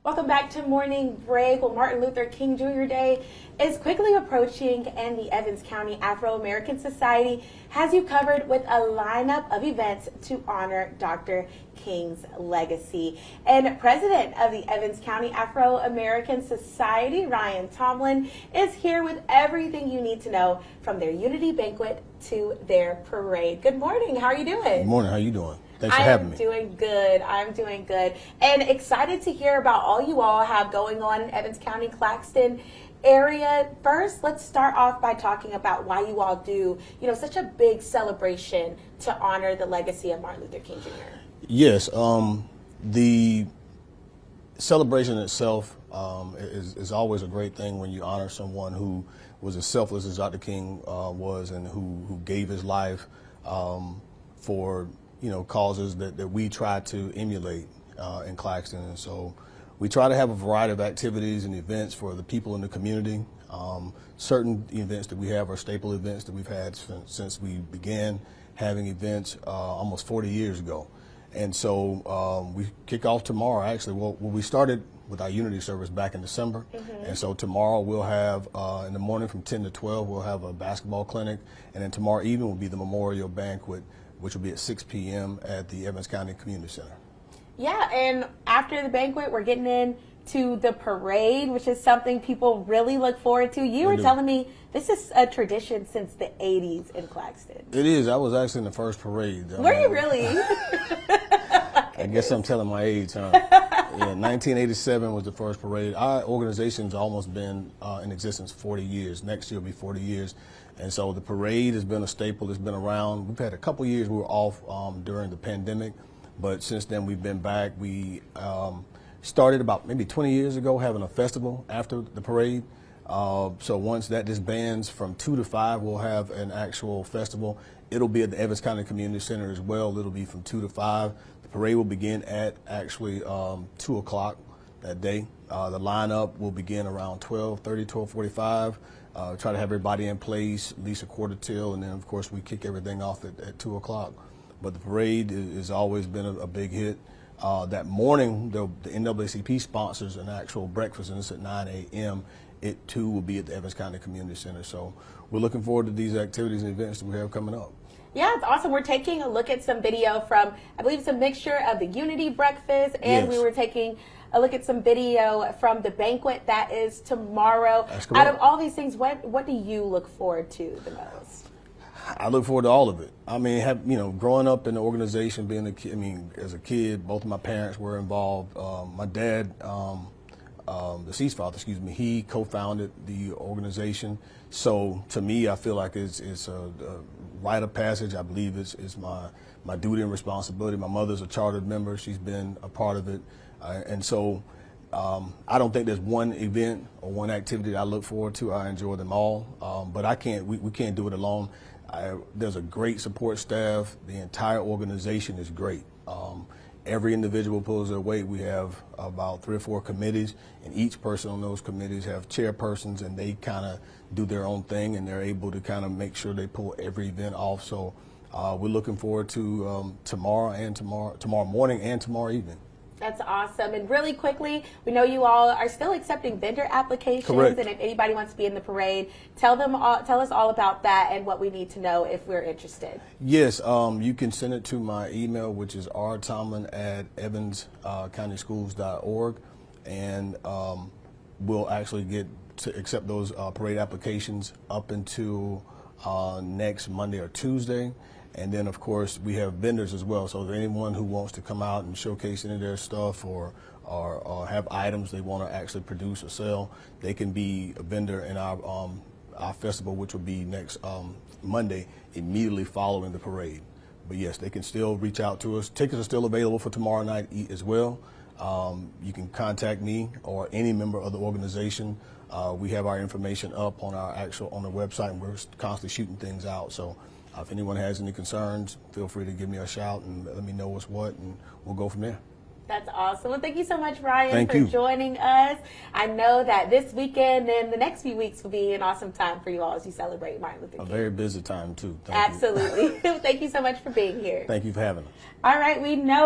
Welcome back to Morning Break. Well, Martin Luther King Jr. Day is quickly approaching, and the Evans County Afro-American Society has you covered with a lineup of events to honor Dr. King's legacy. And President of the Evans County Afro-American Society, Ryan Tomlin, is here with everything you need to know from their Unity Banquet to their parade. Good morning. How are you doing? Good morning. How are you doing? Thanks for having me. I'm doing good. And excited to hear about all you all have going on in Evans County, Claxton area. First, let's start off by talking about why you all do, such a big celebration to honor the legacy of Martin Luther King Jr. Yes, the celebration itself is always a great thing when you honor someone who was as selfless as Dr. King was, and who gave his life for causes that we try to emulate in Claxton. And so we try to have a variety of activities and events for the people in the community. Certain events that we have are staple events that we've had since we began having events almost 40 years ago. And so we kick off tomorrow, actually. Well, we started with our Unity service back in December. And so tomorrow we'll have, in the morning from 10 to 12, we'll have a basketball clinic. And then tomorrow evening will be the memorial banquet, which will be at 6 p.m. at the Evans County Community Center. Yeah, and after the banquet, we're getting into the parade, which is something people really look forward to. You were telling me this is a tradition since the 80s in Claxton. It is. I was actually in the first parade. Were you really? I guess I'm telling my age, huh? Yeah, 1987 was the first parade. Our organization's almost been in existence 40 years. Next year will be 40 years. And so the parade has been a staple. It's been around. We've had a couple years we were off during the pandemic, but since then we've been back. We started about maybe 20 years ago having a festival after the parade. So once that disbands from 2 to 5, we'll have an actual festival. It'll be at the Evans County Community Center as well. It'll be from 2 to 5. The parade will begin at actually 2 o'clock that day. The lineup will begin around 12:30, 12:45. Try to have everybody in place, at least a quarter till, and then of course we kick everything off at 2 o'clock. But the parade has always been a big hit. That morning, the NAACP sponsors an actual breakfast, and it's at 9 a.m. It too will be at the Evans County Community Center. So we're looking forward to these activities and events that we have coming up. Yeah, it's awesome. We're taking a look at some video from, I believe it's a mixture of the Unity breakfast, and we were taking a look at some video from the banquet that is tomorrow. That's correct. Out of all these things, what do you look forward to the most? I look forward to all of it. I mean, growing up in the organization, being a kid, as a kid, both of my parents were involved. My dad, the deceased father, he co-founded the organization. So to me, I feel like it's a rite of passage. I believe it's my duty and responsibility. My mother's a chartered member. She's been a part of it. And so I don't think there's one event or one activity that I look forward to. I enjoy them all, but we can't do it alone. There's a great support staff. The entire organization is great. Every individual pulls their weight. We have about 3 or 4 committees, and each person on those committees have chairpersons, and they kind of do their own thing, and they're able to kind of make sure they pull every event off. So we're looking forward to tomorrow morning and tomorrow evening. That's awesome. And really quickly, we know you all are still accepting vendor applications. Correct. And if anybody wants to be in the parade, tell us all about that and what we need to know if we're interested. Yes, you can send it to my email, which is rtomlin@evanscountyschools.org, and we'll actually get to accept those parade applications up until next Monday or Tuesday. And then, of course, we have vendors as well. So if anyone who wants to come out and showcase any of their stuff or have items they want to actually produce or sell, they can be a vendor in our festival, which will be next Monday, immediately following the parade. But yes, they can still reach out to us. Tickets are still available for tomorrow night as well. You can contact me or any member of the organization. We have our information up on the website, and we're constantly shooting things out. So if anyone has any concerns, feel free to give me a shout and let me know what's what, and we'll go from there. That's awesome. Well, thank you so much, Ryan, for joining us. I know that this weekend and the next few weeks will be an awesome time for you all as you celebrate Martin Luther King. A very busy time, too. Absolutely. Thank you so much for being here. Thank you for having us. All right, we know